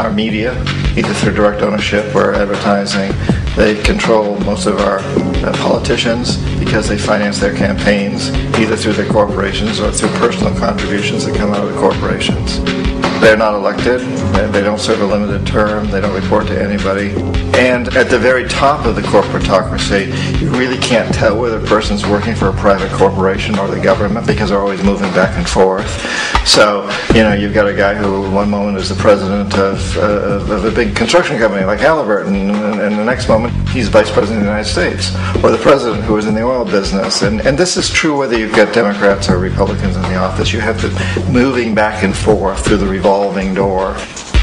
our media, either through direct ownership or advertising. They control most of our politicians because they finance their campaigns either through their corporations or through personal contributions that come out of the corporations. They're not elected, they don't serve a limited term, they don't report to anybody. And at the very top of the corporatocracy, you really can't tell whether a person's working for a private corporation or the government because they're always moving back and forth. So, you've got a guy who one moment is the president of a big construction company like Halliburton, and the next moment he's vice president of the United States, or the president who is in the oil business. And this is true whether you've got Democrats or Republicans in the office. You have to moving back and forth through the revolving door.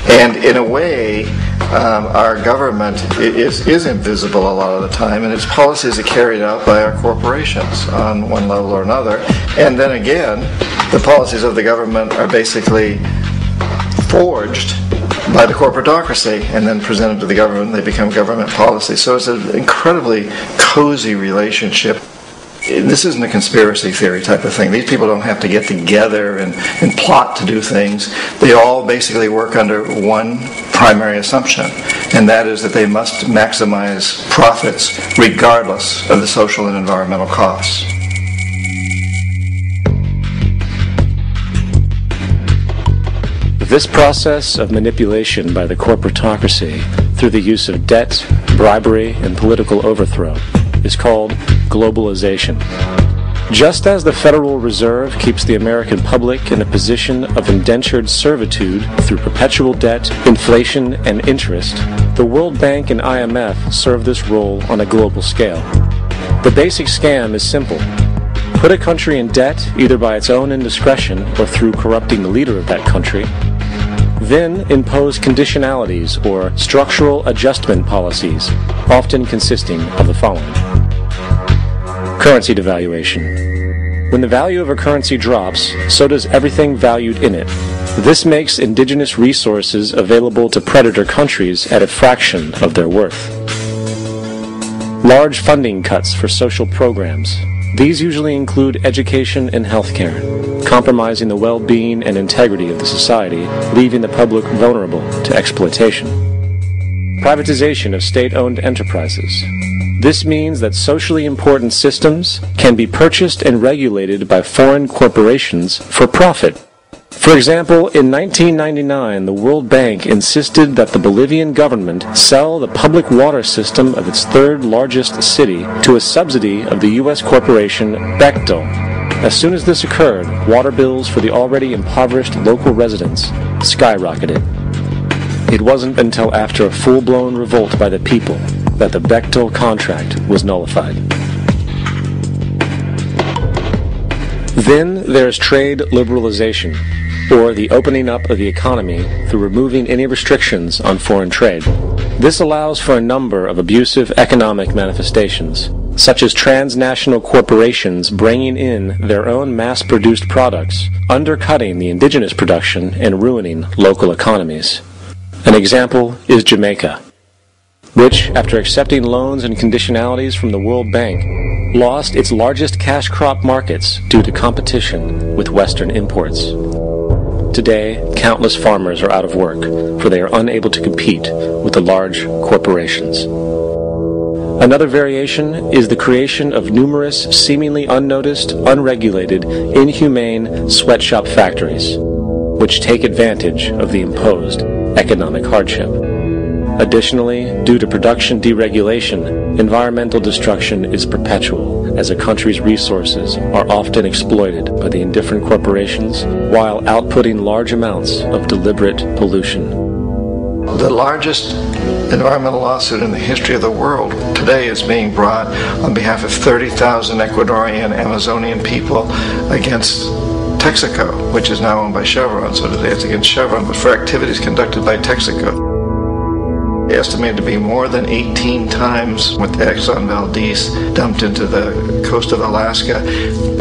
And in a way, our government is invisible a lot of the time, and its policies are carried out by our corporations on one level or another. And then again, the policies of the government are basically forged by the corporatocracy and then presented to the government. They become government policy. So it's an incredibly cozy relationship. This isn't a conspiracy theory type of thing. These people don't have to get together and plot to do things. They all basically work under one primary assumption, and that is that they must maximize profits regardless of the social and environmental costs. This process of manipulation by the corporatocracy through the use of debt, bribery, and political overthrow is called globalization. Just as the Federal Reserve keeps the American public in a position of indentured servitude through perpetual debt, inflation, and interest, the World Bank and IMF serve this role on a global scale. The basic scam is simple. Put a country in debt either by its own indiscretion or through corrupting the leader of that country. Then impose conditionalities or structural adjustment policies, often consisting of the following. Currency devaluation. When the value of a currency drops, so does everything valued in it. This makes indigenous resources available to predator countries at a fraction of their worth. Large funding cuts for social programs. These usually include education and healthcare, compromising the well-being and integrity of the society, leaving the public vulnerable to exploitation. Privatization of state-owned enterprises. This means that socially important systems can be purchased and regulated by foreign corporations for profit. For example, in 1999, the World Bank insisted that the Bolivian government sell the public water system of its third largest city to a subsidy of the U.S. corporation Bechtel. As soon as this occurred, water bills for the already impoverished local residents skyrocketed. It wasn't until after a full-blown revolt by the people that the Bechtel contract was nullified. Then there's trade liberalization, or the opening up of the economy through removing any restrictions on foreign trade. This allows for a number of abusive economic manifestations, such as transnational corporations bringing in their own mass-produced products, undercutting the indigenous production and ruining local economies. An example is Jamaica, which, after accepting loans and conditionalities from the World Bank, lost its largest cash crop markets due to competition with Western imports. Today, countless farmers are out of work, for they are unable to compete with the large corporations. Another variation is the creation of numerous, seemingly unnoticed, unregulated, inhumane sweatshop factories, which take advantage of the imposed economic hardship. Additionally, due to production deregulation, environmental destruction is perpetual, as a country's resources are often exploited by the indifferent corporations while outputting large amounts of deliberate pollution. The largest environmental lawsuit in the history of the world today is being brought on behalf of 30,000 Ecuadorian Amazonian people against Texaco, which is now owned by Chevron. So today it's against Chevron, but for activities conducted by Texaco. Estimated to be more than 18 times what the Exxon Valdez dumped into the coast of Alaska.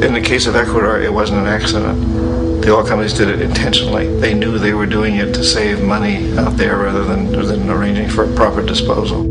In the case of Ecuador, it wasn't an accident. The oil companies did it intentionally. They knew they were doing it to save money out there rather than arranging for proper disposal.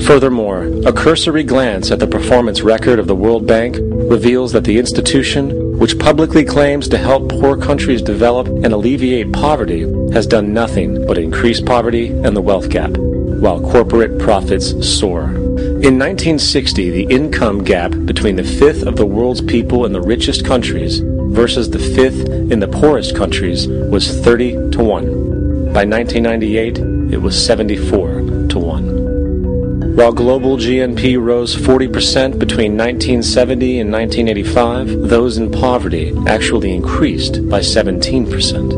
Furthermore, a cursory glance at the performance record of the World Bank reveals that the institution which publicly claims to help poor countries develop and alleviate poverty, has done nothing but increase poverty and the wealth gap, while corporate profits soar. In 1960, the income gap between the fifth of the world's people in the richest countries versus the fifth in the poorest countries was 30 to 1. By 1998, it was 74 to 1. While global GNP rose 40% between 1970 and 1985, those in poverty actually increased by 17%.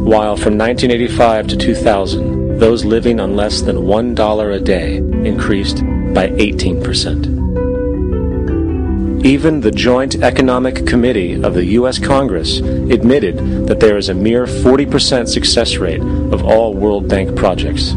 While from 1985 to 2000, those living on less than $1 a day increased by 18%. Even the Joint Economic Committee of the U.S. Congress admitted that there is a mere 40% success rate of all World Bank projects.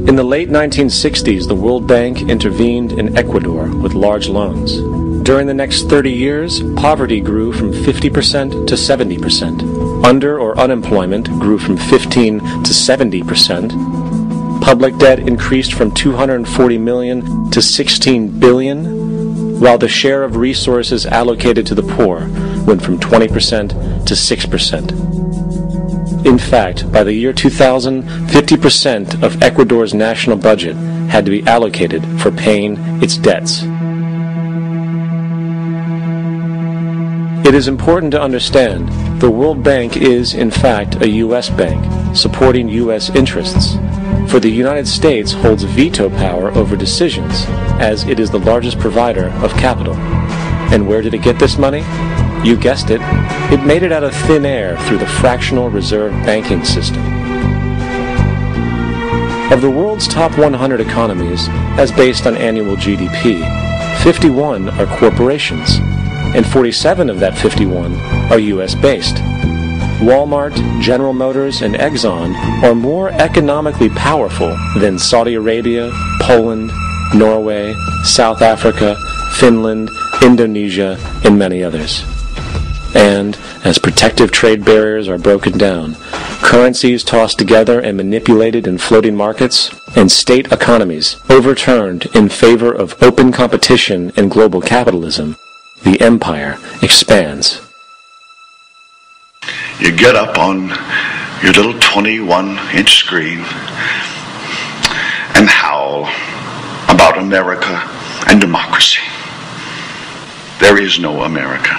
In the late 1960s, the World Bank intervened in Ecuador with large loans. During the next 30 years, poverty grew from 50% to 70%. Under or unemployment grew from 15 to 70%. Public debt increased from $240 million to $16 billion, while the share of resources allocated to the poor went from 20% to 6%. In fact, by the year 2000, 50% of Ecuador's national budget had to be allocated for paying its debts. It is important to understand the World Bank is, in fact, a U.S. bank, supporting U.S. interests. For the United States holds veto power over decisions, as it is the largest provider of capital. And where did it get this money? You guessed it. It made it out of thin air through the fractional reserve banking system. Of the world's top 100 economies, as based on annual GDP, 51 are corporations, and 47 of that 51 are U.S.-based. Walmart, General Motors, and Exxon are more economically powerful than Saudi Arabia, Poland, Norway, South Africa, Finland, Indonesia, and many others. And as protective trade barriers are broken down, currencies tossed together and manipulated in floating markets, and state economies overturned in favor of open competition and global capitalism, the empire expands. You get up on your little 21-inch screen and howl about America and democracy. There is no America.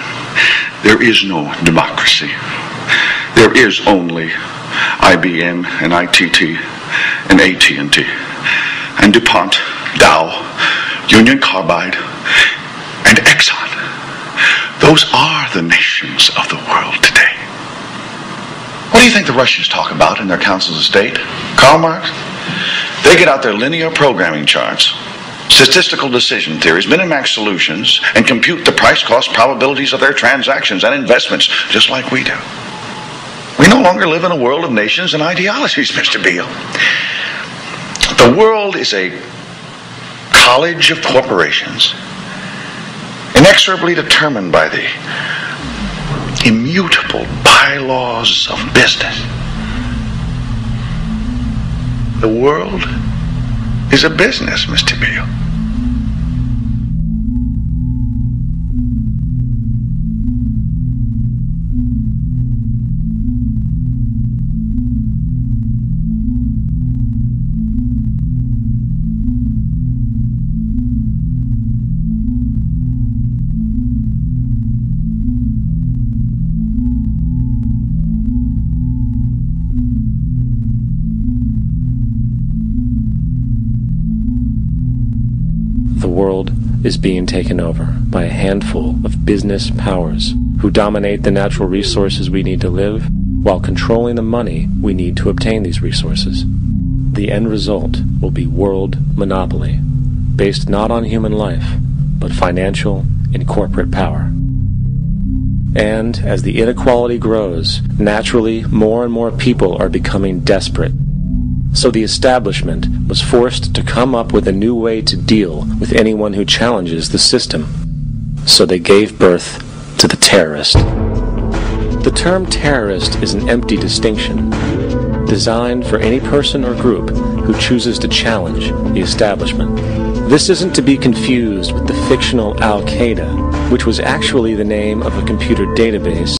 There is no democracy. There is only IBM and ITT and AT&T and DuPont, Dow, Union Carbide, and Exxon. Those are the nations of the world today. What do you think the Russians talk about in their councils of state? Karl Marx? They get out their linear programming charts, statistical decision theories, Minimax solutions, and compute the price-cost probabilities of their transactions and investments, just like we do. We no longer live in a world of nations and ideologies, Mr. Beale. The world is a college of corporations, inexorably determined by the immutable bylaws of business. The world is a business, Mr. Beale. The world is being taken over by a handful of business powers who dominate the natural resources we need to live while controlling the money we need to obtain these resources. The end result will be world monopoly, based not on human life, but financial and corporate power. And as the inequality grows, naturally more and more people are becoming desperate. So the establishment was forced to come up with a new way to deal with anyone who challenges the system. So they gave birth to the terrorist. The term terrorist is an empty distinction, designed for any person or group who chooses to challenge the establishment. This isn't to be confused with the fictional Al-Qaeda, which was actually the name of a computer database